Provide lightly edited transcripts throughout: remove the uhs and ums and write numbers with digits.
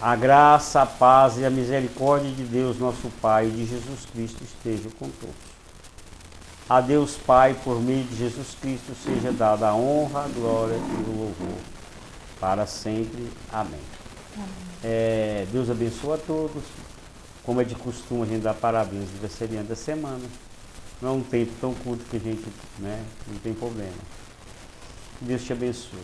A graça, a paz e a misericórdia de Deus, nosso Pai, e de Jesus Cristo estejam com todos. A Deus Pai, por meio de Jesus Cristo, seja dada a honra, a glória e o louvor, para sempre. Amém. Deus abençoe a todos. Como é de costume, a gente dá parabéns ao aniversariante da semana. Não é um tempo tão curto que a gente, não tem problema. Que Deus te abençoe.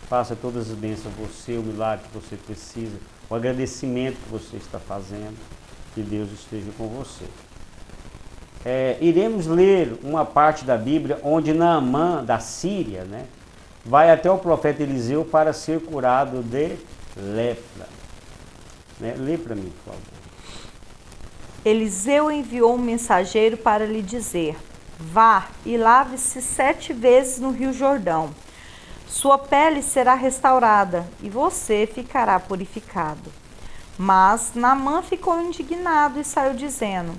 Faça todas as bênçãos a você, o milagre que você precisa, o agradecimento que você está fazendo. Que Deus esteja com você. Iremos ler uma parte da Bíblia onde Naamã, da Síria, vai até o profeta Eliseu para ser curado de lepra. Lê para mim, por favor. Eliseu enviou um mensageiro para lhe dizer: vá e lave-se 7 vezes no Rio Jordão. Sua pele será restaurada e você ficará purificado. Mas Naamã ficou indignado e saiu dizendo: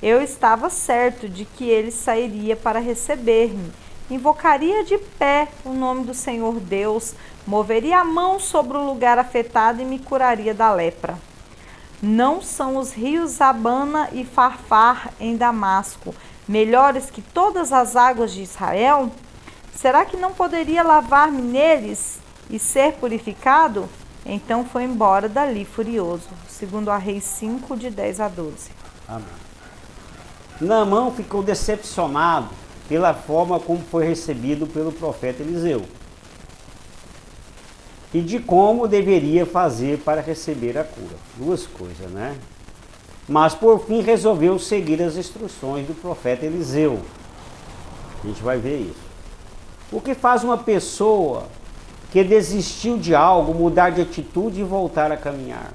eu estava certo de que ele sairia para receber-me, invocaria de pé o nome do Senhor Deus, moveria a mão sobre o lugar afetado e me curaria da lepra. Não são os rios Abana e Farfar em Damasco melhores que todas as águas de Israel? Será que não poderia lavar-me neles e ser purificado? Então foi embora dali furioso. Segundo a Reis 5, de 10 a 12. Amém. Naamã ficou decepcionado pela forma como foi recebido pelo profeta Eliseu e de como deveria fazer para receber a cura. Duas coisas, Mas por fim resolveu seguir as instruções do profeta Eliseu. A gente vai ver isso. O que faz uma pessoa que desistiu de algo mudar de atitude e voltar a caminhar?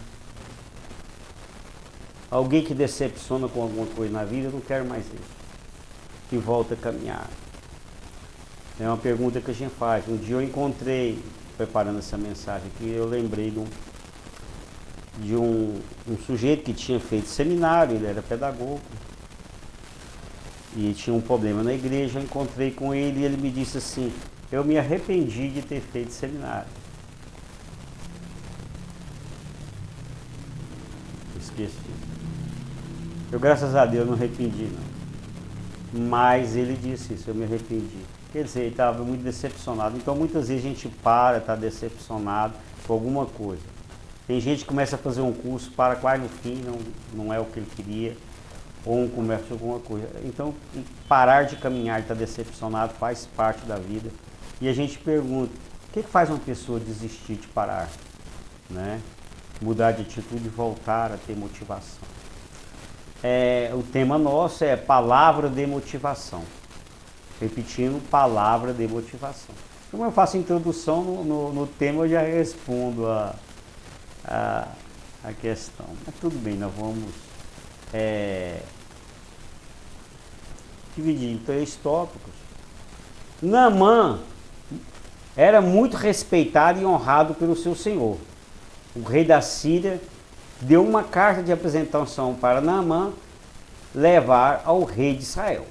Alguém que decepciona com alguma coisa na vida, não quer mais isso. E volta a caminhar. É uma pergunta que a gente faz. Um dia eu encontrei, preparando essa mensagem aqui, eu lembrei de um sujeito que tinha feito seminário, ele era pedagogo. E tinha um problema na igreja, eu encontrei com ele e ele me disse assim: eu me arrependi de ter feito seminário. Esqueci. Eu, graças a Deus, não arrependi, não. Mas ele disse isso, eu me arrependi. Quer dizer, ele estava muito decepcionado. Então, muitas vezes a gente está decepcionado com alguma coisa. Tem gente que começa a fazer um curso, para quase no fim, não é o que ele queria, ou um comércio, alguma coisa. Então, parar de caminhar e estar decepcionado faz parte da vida. E a gente pergunta: o que faz uma pessoa desistir de parar? Mudar de atitude e voltar a ter motivação. O tema nosso é palavra de motivação. Repetindo, palavra de motivação. Como eu faço a introdução no tema, eu já respondo a questão. Mas tudo bem, nós vamos dividir em 3 tópicos. Naamã era muito respeitado e honrado pelo seu senhor. O rei da Síria deu uma carta de apresentação para Naamã levar ao rei de Israel.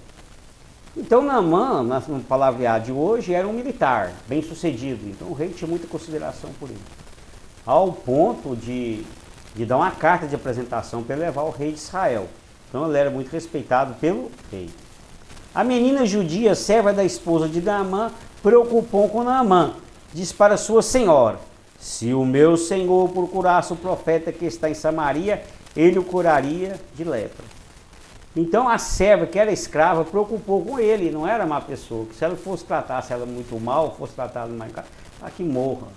Então Naamã, no palavreado de hoje, era um militar, bem sucedido. Então o rei tinha muita consideração por ele. Ao ponto de dar uma carta de apresentação para levar ao rei de Israel. Então ele era muito respeitado pelo rei. A menina judia, serva da esposa de Naamã, preocupou com Naamã. Disse para sua senhora: se o meu senhor procurasse o profeta que está em Samaria, ele o curaria de lepra. Então a serva, que era escrava, preocupou com ele, não era má pessoa. Se ela fosse tratasse ela muito mal, fosse tratada mais caro, que morra.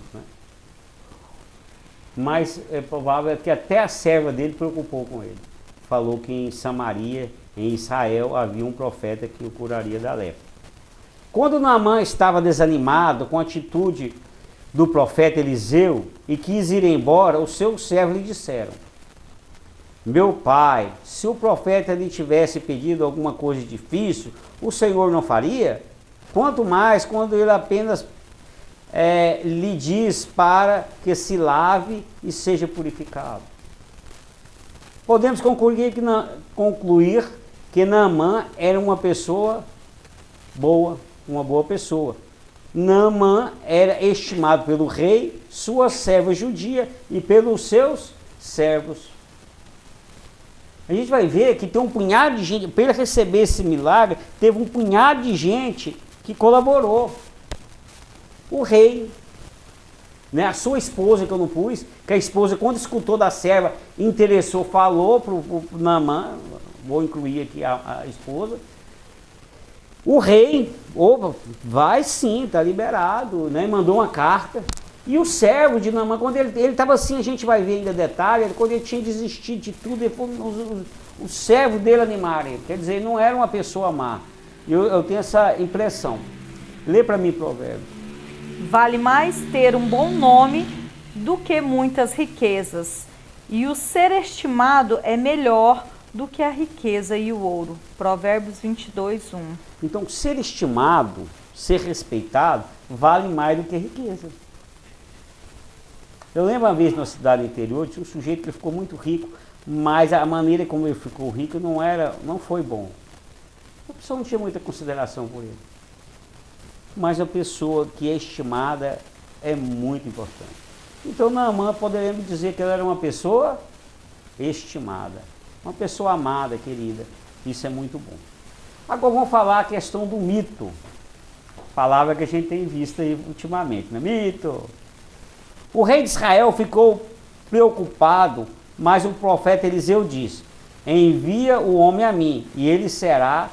Mas é provável que até a serva dele preocupou com ele. Falou que em Samaria, em Israel, havia um profeta que o curaria da lepra. Quando Naamã estava desanimado com a atitude do profeta Eliseu e quis ir embora, os seus servos lhe disseram: meu pai, se o profeta lhe tivesse pedido alguma coisa difícil, o Senhor não faria? Quanto mais quando ele apenas lhe diz para que se lave e seja purificado. Podemos concluir que Naamã era uma pessoa boa, uma boa pessoa. Naamã era estimado pelo rei, sua serva judia e pelos seus servos. A gente vai ver que tem um punhado de gente, para ele receber esse milagre, teve um punhado de gente que colaborou. O rei, né, a sua esposa, que eu não pus, que a esposa, quando escutou da serva, interessou, falou para o Naamã, vou incluir aqui a esposa. O rei, opa, vai sim, está liberado, né, mandou uma carta. E o servo de Naamã, quando ele estava assim, a gente vai ver ainda detalhe, quando ele tinha desistido de tudo, ele foi, o servo dele animaram ele. Quer dizer, ele não era uma pessoa má. Eu tenho essa impressão. Lê para mim Provérbios. Vale mais ter um bom nome do que muitas riquezas, e o ser estimado é melhor do que a riqueza e o ouro. Provérbios 22, 1. Então, ser estimado, ser respeitado, vale mais do que riqueza. Eu lembro uma vez na cidade interior, tinha um sujeito que ficou muito rico, mas a maneira como ele ficou rico não foi bom. A pessoa não tinha muita consideração por ele. Mas a pessoa que é estimada é muito importante. Então, Naamã, poderíamos dizer que ela era uma pessoa estimada, uma pessoa amada, querida. Isso é muito bom. Agora vamos falar a questão do mito. Palavra que a gente tem visto aí ultimamente, né? Mito. O rei de Israel ficou preocupado, mas o profeta Eliseu disse: envia o homem a mim, e ele será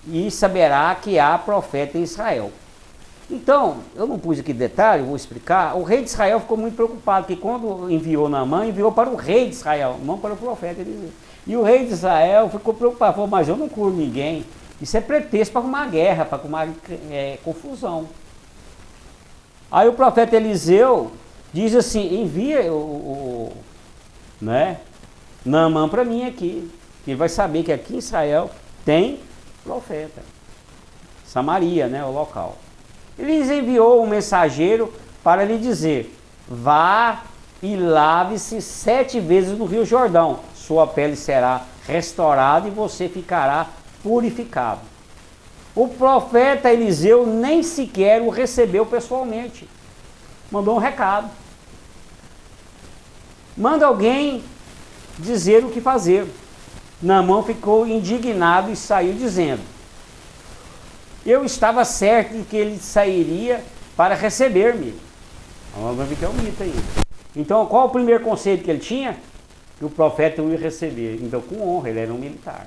e saberá que há profeta em Israel. Então, eu não pus aqui detalhe, vou explicar. O rei de Israel ficou muito preocupado, porque quando enviou Naamã, enviou para o rei de Israel, não para o profeta Eliseu. E o rei de Israel ficou preocupado, falou: mas eu não curo ninguém. Isso é pretexto para arrumar guerra, para arrumar confusão. Aí o profeta Eliseu diz assim: envia Naamã para mim aqui, que ele vai saber que aqui em Israel tem profeta. Samaria, né, o local. Ele lhes enviou um mensageiro para lhe dizer: vá e lave-se 7 vezes no Rio Jordão, sua pele será restaurada e você ficará purificado. O profeta Eliseu nem sequer o recebeu pessoalmente. Mandou um recado. Manda alguém dizer o que fazer. Naamã ficou indignado e saiu dizendo: eu estava certo de que ele sairia para receber-me. Vamos ver que é um mito aí. Então, qual o primeiro conceito que ele tinha? Que o profeta o ia receber. Então, com honra, ele era um militar,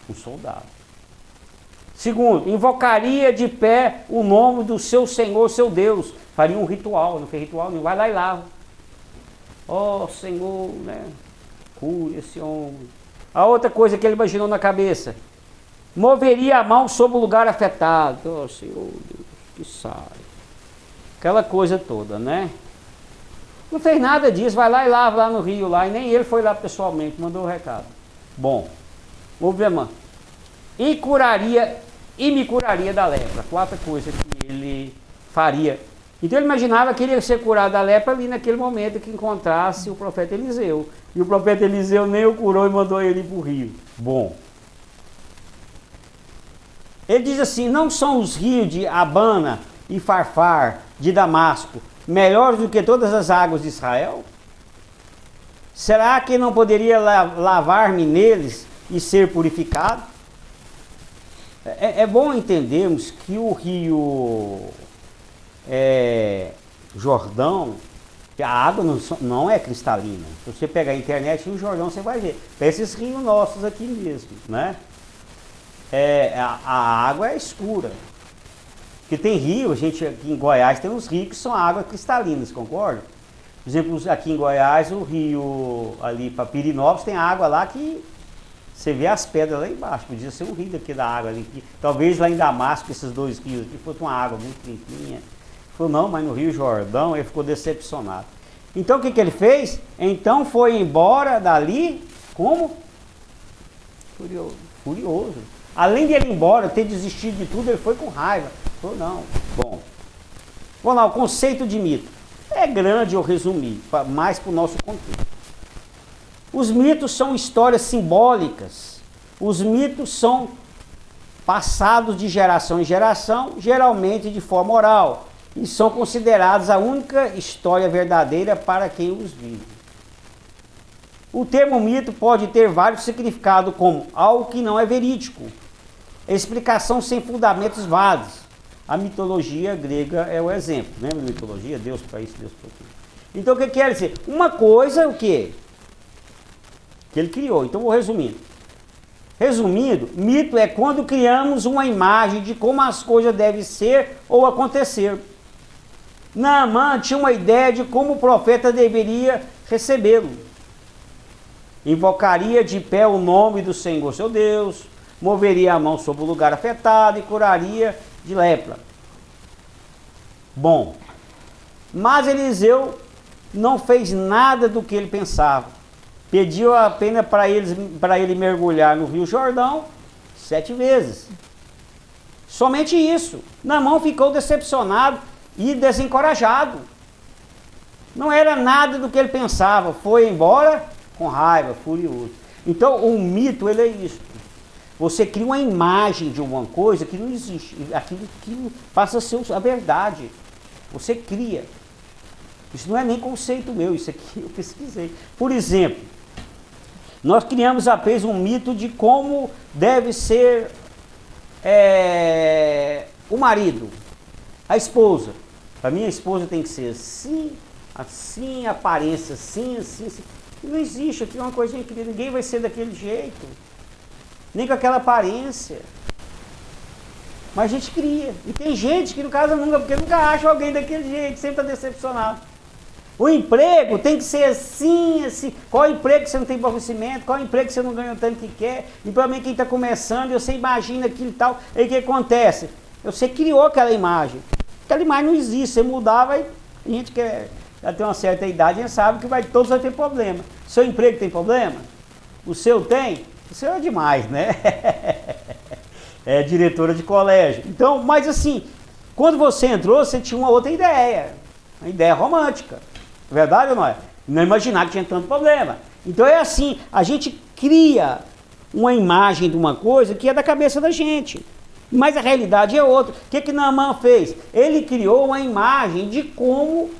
um soldado. Segundo, invocaria de pé o nome do seu Senhor, seu Deus. Faria um ritual, não fez ritual nenhum. Vai lá e lava. Ó Senhor, né? Cure esse homem. A outra coisa que ele imaginou na cabeça: moveria a mão sobre o lugar afetado. Oh, Senhor Deus, que sai. Aquela coisa toda, né? Não fez nada disso, vai lá e lava lá no rio, lá, e nem ele foi lá pessoalmente, mandou o recado. Bom, ouve a mão. E me curaria da lepra. 4 coisas que ele faria. Então ele imaginava que ele ia ser curado da lepra ali naquele momento que encontrasse o profeta Eliseu. E o profeta Eliseu nem o curou e mandou ele ir para o rio. Bom. Ele diz assim: não são os rios de Abana e Farfar, de Damasco, melhores do que todas as águas de Israel? Será que não poderia lavar-me neles e ser purificado? É bom entendermos que o rio Jordão, a água não é cristalina. Se você pegar a internet, no Jordão você vai ver. Esses rios nossos aqui mesmo, né? A água é escura. Porque tem rio, a gente aqui em Goiás tem uns rios que são águas cristalinas, concorda? Por exemplo, aqui em Goiás, o rio ali para Pirinópolis tem água lá que você vê as pedras lá embaixo. Podia ser um rio daqui da água ali. Talvez lá em Damasco, esses 2 rios aqui, fosse uma água muito limpinha. Falou: não, mas no Rio Jordão ele ficou decepcionado. Então o que ele fez? Então foi embora dali como? Furioso. Além de ele ir embora, ter desistido de tudo, ele foi com raiva. Falou: não. Bom, vamos lá, o conceito de mito. É grande eu resumir, mais para o nosso contexto. Os mitos são histórias simbólicas. Os mitos são passados de geração em geração, geralmente de forma oral, e são considerados a única história verdadeira para quem os vive. O termo mito pode ter vários significados, como algo que não é verídico, explicação sem fundamentos válidos. A mitologia grega é o exemplo. Lembra da mitologia? Deus para isso, Deus para aquilo. Então o que quer dizer? Uma coisa, o quê? Que ele criou. Então vou resumindo. Resumindo, mito é quando criamos uma imagem de como as coisas devem ser ou acontecer. Naamã tinha uma ideia de como o profeta deveria recebê-lo. Invocaria de pé o nome do Senhor seu Deus, moveria a mão sobre o lugar afetado e curaria de lepra. Bom, mas Eliseu não fez nada do que ele pensava. Pediu apenas para ele mergulhar no Rio Jordão 7 vezes. Somente isso. Naamã ficou decepcionado e desencorajado. Não era nada do que ele pensava. Foi embora com raiva, furioso. Então o mito ele é isso. Você cria uma imagem de uma coisa que não existe. Aquilo passa a ser a verdade. Você cria. Isso não é nem conceito meu, isso aqui eu pesquisei. Por exemplo, nós criamos apenas um mito de como deve ser o marido, a esposa. Para mim a esposa tem que ser assim, aparência assim. Não existe, aqui é uma coisa incrível, ninguém vai ser daquele jeito, nem com aquela aparência. Mas a gente cria. E tem gente que no caso nunca, porque nunca acha alguém daquele jeito, sempre está decepcionado. O emprego tem que ser assim. Qual emprego que você não tem conhecimento? Qual emprego que você não ganha o tanto que quer? E para mim quem está começando, você imagina aquilo e tal. Aí o que acontece? Você criou aquela imagem. Aquela imagem não existe. Você mudava, a gente que já tem uma certa idade, a gente sabe que todos vão ter problema. Seu emprego tem problema? O seu tem? O seu é demais, né? É diretora de colégio. Então, mas assim, quando você entrou, você tinha uma outra ideia. Uma ideia romântica. Verdade ou não é? Não imaginava que tinha tanto problema. Então é assim, a gente cria uma imagem de uma coisa que é da cabeça da gente. Mas a realidade é outra. O que Naamã fez? Ele criou uma imagem de como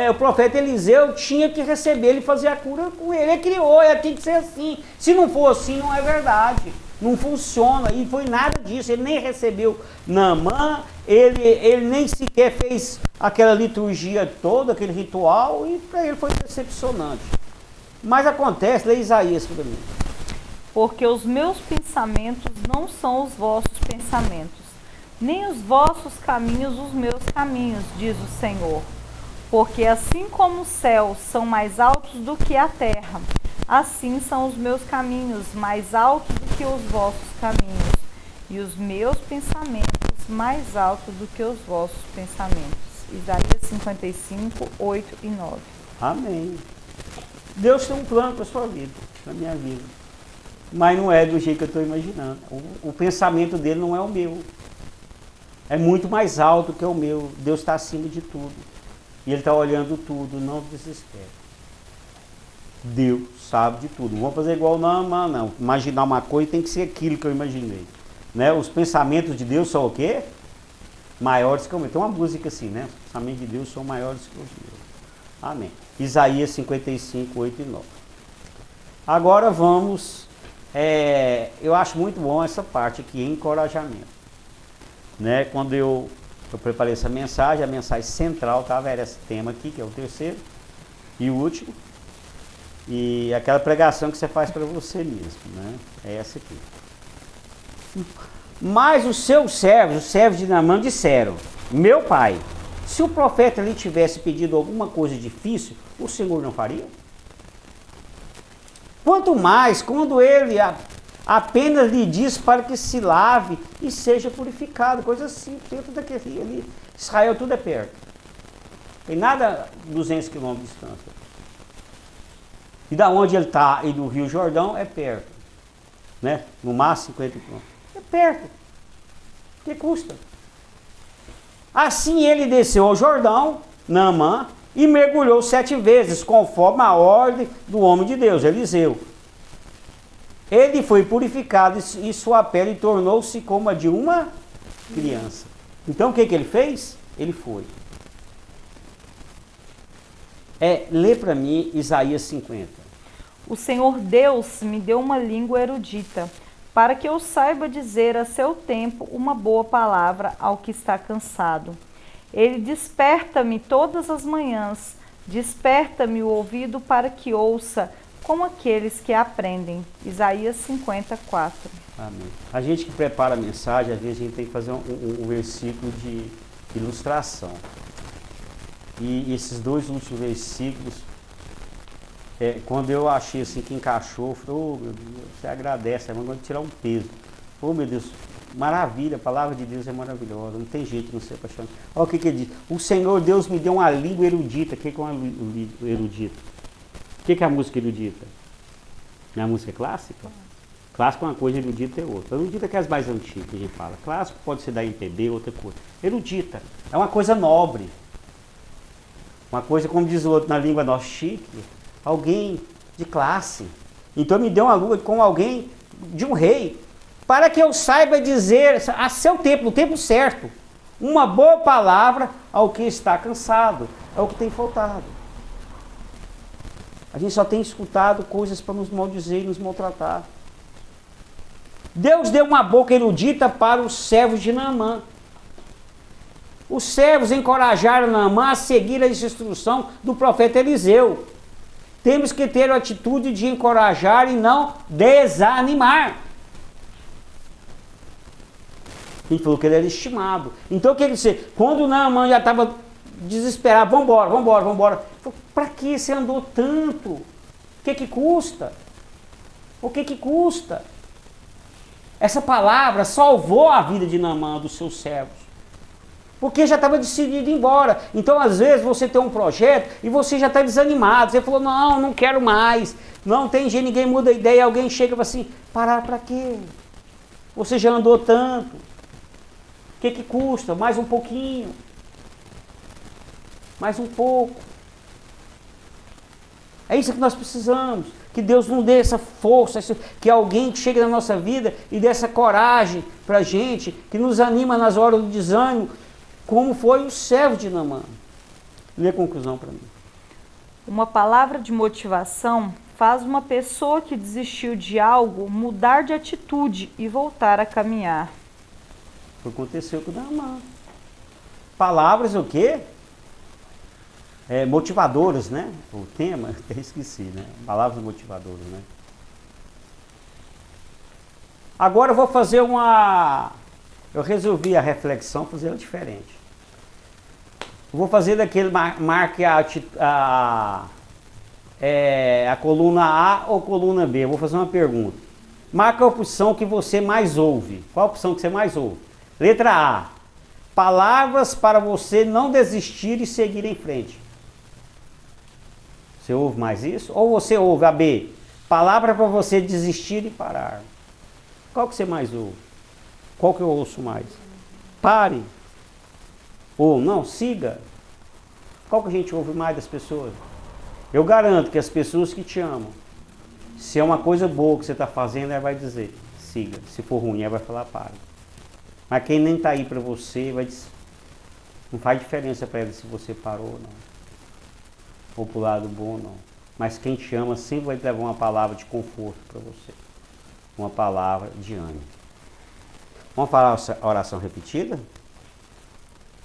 o profeta Eliseu tinha que receber ele e fazer a cura com ele. Ele criou, tem que ser assim. Se não for assim, não é verdade. Não funciona. E foi nada disso. Ele nem recebeu Naamã, ele nem sequer fez aquela liturgia toda, aquele ritual, e para ele foi decepcionante. Mas acontece, lê Isaías para mim. Porque os meus pensamentos não são os vossos pensamentos, nem os vossos caminhos os meus caminhos, diz o Senhor. Porque assim como os céus são mais altos do que a terra, assim são os meus caminhos mais altos do que os vossos caminhos, e os meus pensamentos mais altos do que os vossos pensamentos. Isaías 55, 8 e 9. Amém. Deus tem um plano para a sua vida, para a minha vida. Mas não é do jeito que eu estou imaginando. O pensamento dele não é o meu. É muito mais alto que o meu. Deus está acima de tudo. E Ele está olhando tudo, não desespere. Deus sabe de tudo. Não vou fazer igual Naamã, não. Imaginar uma coisa tem que ser aquilo que eu imaginei. Né? Os pensamentos de Deus são o quê? Maiores que o meu. Tem uma música assim, né? Os pensamentos de Deus são maiores que os meus. Amém. Isaías 55, 8 e 9. Agora vamos... eu acho muito bom essa parte aqui, encorajamento. Né? Quando eu preparei essa mensagem, a mensagem central era esse tema aqui, que é o terceiro e o último. E aquela pregação que você faz para você mesmo, né? É essa aqui. Mas os seus servos, os servos de Naamã, disseram: meu pai, se o profeta lhe tivesse pedido alguma coisa difícil, o Senhor não faria? Quanto mais quando ele apenas lhe diz para que se lave e seja purificado, coisa assim, dentro daquele ali. Israel tudo é perto. Tem nada 200 quilômetros de distância. E da onde ele está e do Rio Jordão é perto. Né? No máximo 50 quilômetros. É perto. O que custa? Assim ele desceu ao Jordão, Naamã, e mergulhou 7 vezes, conforme a ordem do homem de Deus, Eliseu. Ele foi purificado e sua pele tornou-se como a de uma criança. Então o que ele fez? Ele foi. Lê para mim Isaías 50. O Senhor Deus me deu uma língua erudita, para que eu saiba dizer a seu tempo uma boa palavra ao que está cansado. Ele desperta-me todas as manhãs, desperta-me o ouvido para que ouça, como aqueles que aprendem. Isaías 54. Amém. A gente que prepara a mensagem, às vezes a gente tem que fazer um versículo de ilustração. E esses dois últimos versículos, quando eu achei assim que encaixou, eu falei, oh meu Deus, você agradece, mas vamos tirar um peso. Oh meu Deus, maravilha, a palavra de Deus é maravilhosa, não tem jeito de não ser apaixonado. Olha o que ele diz, o Senhor Deus me deu uma língua erudita. O que é uma língua erudita? O que é a música erudita? Não é a música clássica? Clássico é uma coisa, erudita é outra. Erudita é que é as mais antigas que a gente fala. Clássico pode ser da MPB, outra coisa. Erudita é uma coisa nobre. Uma coisa, como diz o outro na língua nossa chique, alguém de classe. Então me deu uma lua com alguém de um rei, para que eu saiba dizer a seu tempo, no tempo certo, uma boa palavra ao que está cansado. É o que tem faltado. A gente só tem escutado coisas para nos maldizer e nos maltratar. Deus deu uma boca erudita para os servos de Naamã. Os servos encorajaram Naamã a seguir a instrução do profeta Eliseu. Temos que ter a atitude de encorajar e não desanimar. Ele falou que ele era estimado. Então o que ele disse? Quando Naamã já estava desesperado, vamos embora. Falou, para que você andou tanto? O que custa? O que custa? Essa palavra salvou a vida de Naamã, dos seus servos. Porque já estava decidido ir embora. Então, às vezes, você tem um projeto e você já está desanimado. Você falou, não quero mais. Não tem jeito, ninguém muda a ideia. Alguém chega e fala assim, parar para quê? Você já andou tanto. O que custa? Mais um pouquinho. Mais um pouco. É isso que nós precisamos. Que Deus nos dê essa força, que alguém que chegue na nossa vida e dê essa coragem para a gente, que nos anima nas horas do desânimo, como foi o servo de Naamã. Lê a conclusão para mim. Uma palavra de motivação faz uma pessoa que desistiu de algo mudar de atitude e voltar a caminhar. Foi o que aconteceu com Naamã. Palavras o quê? Motivadoras, né? O tema, até esqueci, né? Palavras motivadoras, né? Agora eu vou fazer eu resolvi a reflexão, fazer ela diferente. Eu vou fazer daquele, marque a coluna A ou coluna B. Eu vou fazer uma pergunta. Marca a opção que você mais ouve. Qual a opção que você mais ouve? Letra A. Palavras para você não desistir e seguir em frente. Você ouve mais isso? Ou você ouve a B? Palavra para você desistir e parar. Qual que você mais ouve? Qual que eu ouço mais? Pare. Ou não, siga. Qual que a gente ouve mais das pessoas? Eu garanto que as pessoas que te amam, se é uma coisa boa que você está fazendo, ela vai dizer, siga. Se for ruim, ela vai falar, pare. Mas quem nem está aí para você, vai dizer, não faz diferença para ela se você parou ou não. Ou para o lado bom ou não. Mas quem te ama sempre vai levar uma palavra de conforto para você. Uma palavra de ânimo. Vamos falar a oração repetida?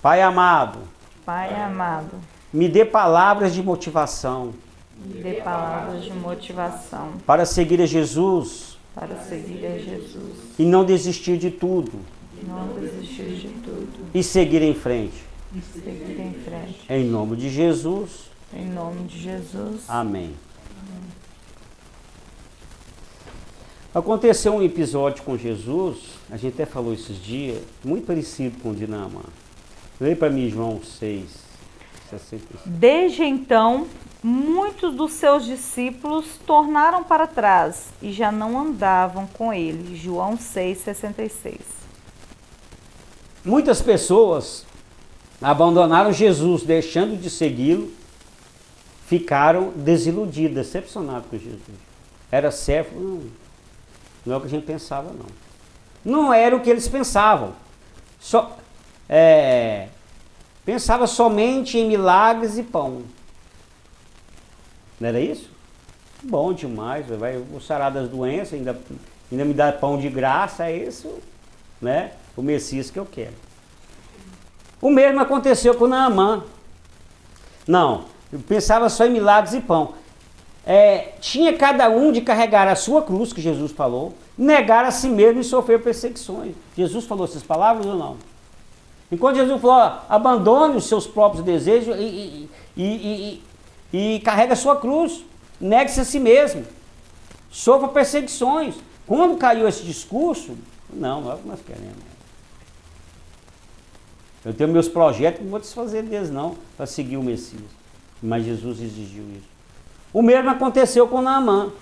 Pai amado. Pai amado. Me dê palavras de motivação. Me dê palavras de motivação. Para seguir a Jesus. Para seguir a Jesus. E não desistir de tudo. E não desistir de tudo. E seguir em frente. E seguir em frente. Em nome de Jesus. Em nome de Jesus. Amém. Aconteceu um episódio com Jesus, a gente até falou esses dias, muito parecido com o de Naamã. Leia para mim João 6, 66. Desde então, muitos dos seus discípulos tornaram para trás e já não andavam com ele. João 6, 66. Muitas pessoas abandonaram Jesus, deixando de segui-lo, ficaram desiludidos, decepcionados com Jesus. Era servo, Não é o que a gente pensava, não. Não era o que eles pensavam. Pensava somente em milagres e pão. Não era isso? Bom demais, vou sarar das doenças, ainda me dá pão de graça, é isso, né? O Messias que eu quero. O mesmo aconteceu com Naamã. Não, eu pensava só em milagres e pão. Tinha cada um de carregar a sua cruz, que Jesus falou, negar a si mesmo e sofrer perseguições. Jesus falou essas palavras ou não? Enquanto Jesus falou, abandone os seus próprios desejos e carregue a sua cruz, negue-se a si mesmo, sofra perseguições. Quando caiu esse discurso, não é o que nós queremos. Eu tenho meus projetos, não vou desfazer deles não, para seguir o Messias. Mas Jesus exigiu isso. O mesmo aconteceu com Naamã.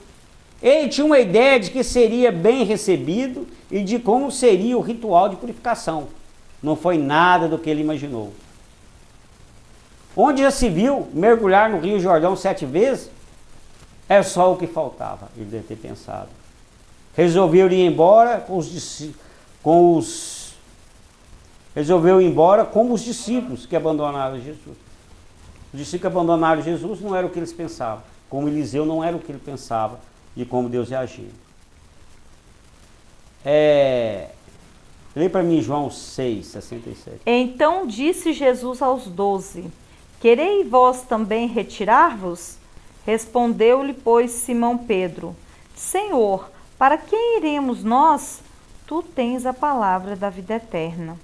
Ele tinha uma ideia de que seria bem recebido e de como seria o ritual de purificação. Não foi nada do que ele imaginou. Onde já se viu mergulhar no Rio Jordão 7 vezes? É só o que faltava, ele deve ter pensado. Resolveu ir embora resolveu ir embora como os discípulos que abandonaram Jesus. Os discípulos que abandonaram Jesus não era o que eles pensavam. Como Eliseu não era o que ele pensava de como Deus ia agir. Lê para mim João 6, 67. Então disse Jesus aos 12: Quereis vós também retirar-vos? Respondeu-lhe, pois, Simão Pedro: Senhor, para quem iremos nós? Tu tens a palavra da vida eterna.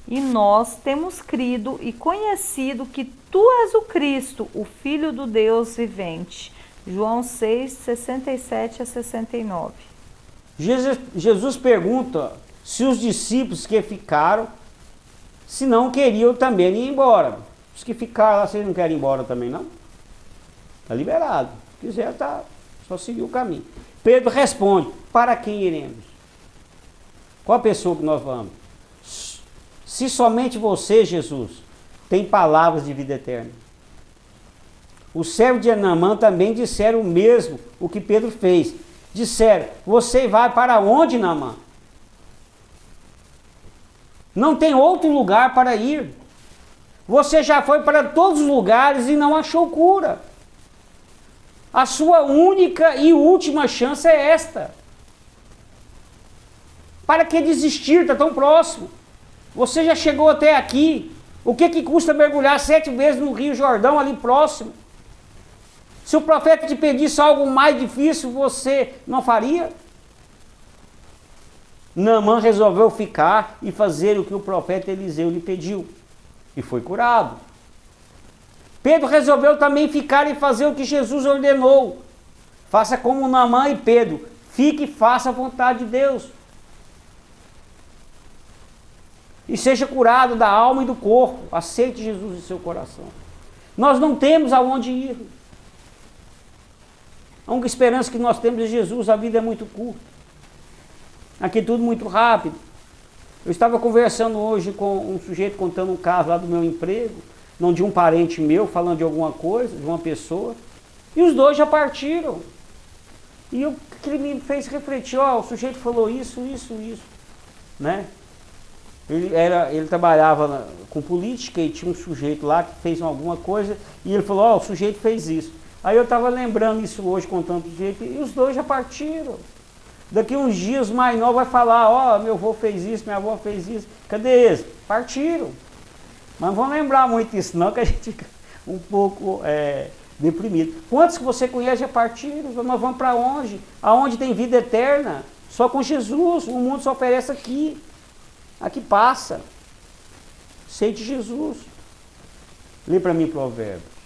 E nós temos crido e conhecido que tu és o Cristo, o Filho do Deus vivente. João 6, 67 a 69. Jesus pergunta se os discípulos que ficaram, se não queriam também ir embora. Os que ficaram lá, vocês não querem ir embora também, não? Está liberado. Se quiser, tá, só seguir o caminho. Pedro responde: para quem iremos? Qual a pessoa que nós vamos? Se somente você, Jesus, tem palavras de vida eterna. Os servos de Naamã também disseram o mesmo, o que Pedro fez. Disseram: você vai para onde, Naamã? Não tem outro lugar para ir. Você já foi para todos os lugares e não achou cura. A sua única e última chance é esta. Para que desistir? Está tão próximo. Você já chegou até aqui. O que custa mergulhar 7 vezes no Rio Jordão ali próximo? Se o profeta te pedisse algo mais difícil, você não faria? Naamã resolveu ficar e fazer o que o profeta Eliseu lhe pediu. E foi curado. Pedro resolveu também ficar e fazer o que Jesus ordenou. Faça como Naamã e Pedro. Fique e faça a vontade de Deus. E seja curado da alma e do corpo. Aceite Jesus em seu coração. Nós não temos aonde ir. A única esperança que nós temos é Jesus. A vida é muito curta. Aqui é tudo muito rápido. Eu estava conversando hoje com um sujeito contando um caso lá do meu emprego, não de um parente meu, falando de alguma coisa, de uma pessoa, e os dois já partiram. E aquilo me fez refletir: o sujeito falou isso, né? Ele trabalhava com política e tinha um sujeito lá que fez alguma coisa, e ele falou: o sujeito fez isso. Aí eu estava lembrando isso hoje, contando para o sujeito, e os dois já partiram. Daqui uns dias mais novo vai falar: meu avô fez isso, minha avó fez isso. Cadê eles? Partiram. Mas não vamos lembrar muito isso não, que a gente fica um pouco deprimido. Quantos que você conhece já partiram? Nós vamos para onde? Aonde tem vida eterna? Só com Jesus. O mundo só oferece aqui. Aqui passa. Aceite Jesus. Lê para mim Provérbios.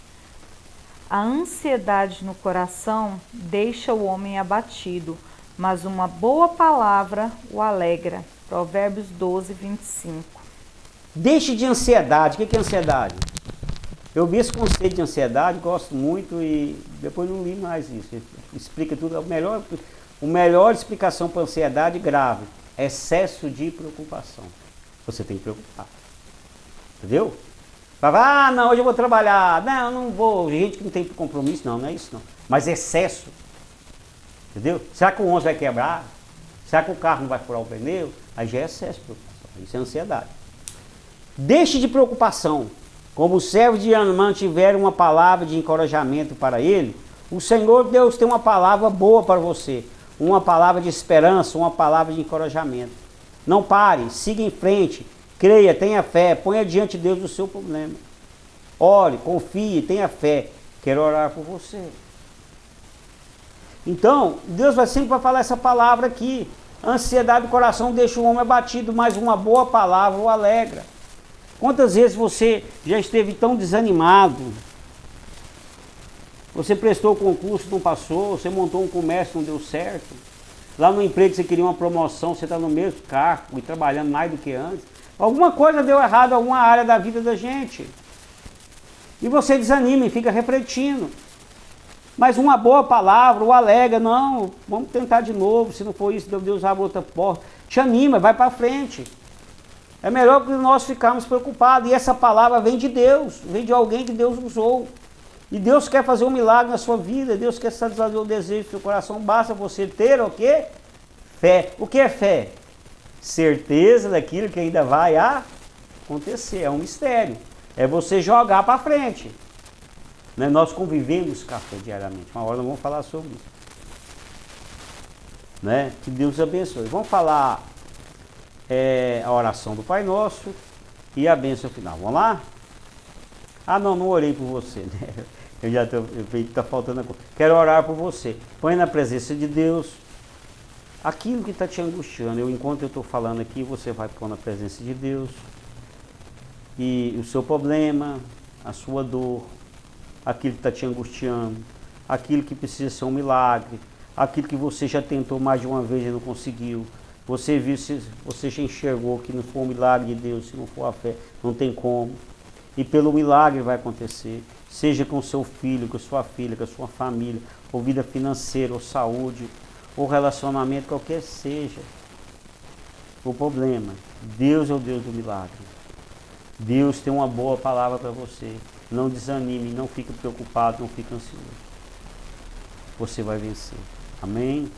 A ansiedade no coração deixa o homem abatido, mas uma boa palavra o alegra. Provérbios 12, 25. Deixe de ansiedade. O que é ansiedade? Eu vi esse conceito de ansiedade, gosto muito e depois não li mais isso. Explica tudo. A melhor explicação para ansiedade grave: excesso de preocupação. Você tem que preocupar. Entendeu? Fala: não, hoje eu vou trabalhar. Não vou. Gente que não tem compromisso, não é isso não. Mas excesso. Entendeu? Será que o ônibus vai quebrar? Será que o carro não vai furar o pneu? Aí já é excesso de preocupação, isso é ansiedade. Deixe de preocupação. Como os servos de Naamã tiveram uma palavra de encorajamento para ele, o Senhor Deus tem uma palavra boa para você, uma palavra de esperança, uma palavra de encorajamento. Não pare, siga em frente, creia, tenha fé, ponha diante de Deus o seu problema. Ore, confie, tenha fé. Quero orar por você. Então, Deus sempre vai falar essa palavra aqui. A ansiedade do coração deixa o homem abatido, mas uma boa palavra o alegra. Quantas vezes você já esteve tão desanimado? Você prestou o concurso, não passou, você montou um comércio, não deu certo. Lá no emprego você queria uma promoção, você está no mesmo cargo e trabalhando mais do que antes. Alguma coisa deu errado em alguma área da vida da gente. E você desanima e fica refletindo. Mas uma boa palavra o alegra, não, vamos tentar de novo, se não for isso, Deus abre outra porta. Te anima, vai para frente. É melhor que nós ficarmos preocupados. E essa palavra vem de Deus, vem de alguém que Deus usou. E Deus quer fazer um milagre na sua vida, Deus quer satisfazer o desejo do seu coração. Basta você ter o quê? Fé. O que é fé? Certeza daquilo que ainda vai acontecer. É um mistério. É você jogar para frente. Né? Nós convivemos café diariamente. Uma hora nós vamos falar sobre isso. Né? Que Deus abençoe. Vamos falar a oração do Pai Nosso e a bênção final. Vamos lá? Ah, não orei por você, né? Eu já estou, está faltando a coisa. Quero orar por você. Põe na presença de Deus aquilo que está te angustiando. Enquanto eu estou falando aqui, você vai pôr na presença de Deus e o seu problema, a sua dor, aquilo que está te angustiando, aquilo que precisa ser um milagre, aquilo que você já tentou mais de uma vez e não conseguiu. Você viu, você já enxergou que não for um milagre de Deus, se não for a fé, não tem como. E pelo milagre vai acontecer, seja com seu filho, com sua filha, com a sua família, ou vida financeira, ou saúde, ou relacionamento, qualquer seja o problema. Deus é o Deus do milagre. Deus tem uma boa palavra para você. Não desanime, não fique preocupado, não fique ansioso. Você vai vencer. Amém?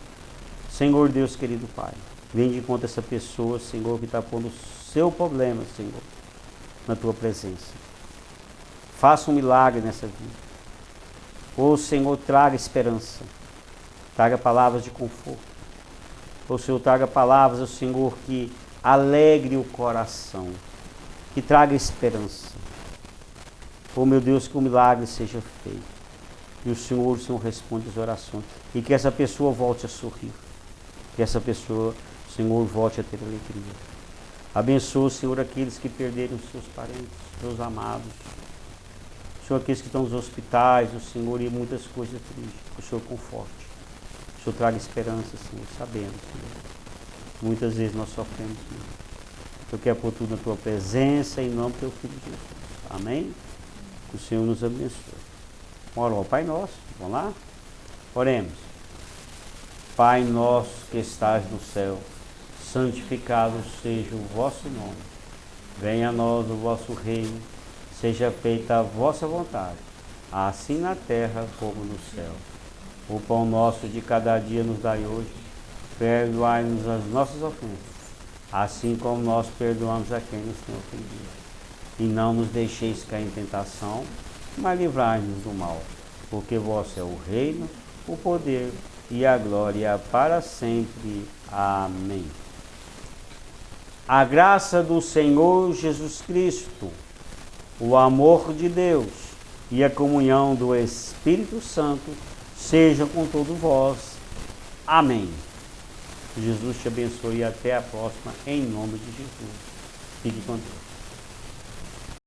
Senhor Deus, querido Pai, vem de encontro a essa pessoa, Senhor, que está pondo o seu problema, Senhor, na tua presença. Faça um milagre nessa vida. Ô Senhor, traga esperança. Traga palavras de conforto. Ô Senhor, traga palavras, ô Senhor, que alegre o coração. Que traga esperança. Ô meu Deus, que o milagre seja feito. E o Senhor responde as orações. E que essa pessoa volte a sorrir. Que essa pessoa, Senhor, volte a ter alegria. Abençoa, Senhor, aqueles que perderam seus parentes, seus amados. Senhor, aqueles que estão nos hospitais, o Senhor, e muitas coisas tristes. O Senhor conforte. O Senhor traga esperança, Senhor, sabendo, Senhor. Muitas vezes nós sofremos, Senhor. Eu quero pôr tudo na tua presença, em nome do teu Filho Jesus. Amém? Que o Senhor nos abençoe. Ora ao Pai Nosso. Vamos lá? Oremos. Pai nosso que estás no céu, santificado seja o vosso nome. Venha a nós o vosso reino, seja feita a vossa vontade, assim na terra como no céu. O pão nosso de cada dia nos dai hoje, perdoai-nos as nossas ofensas, assim como nós perdoamos a quem nos tem ofendido. E não nos deixeis cair em tentação, mas livrai-nos do mal, porque vosso é o reino, o poder e a glória para sempre. Amém. A graça do Senhor Jesus Cristo, o amor de Deus e a comunhão do Espírito Santo sejam com todos vós. Amém. Jesus te abençoe e até a próxima, em nome de Jesus. Fique com Deus.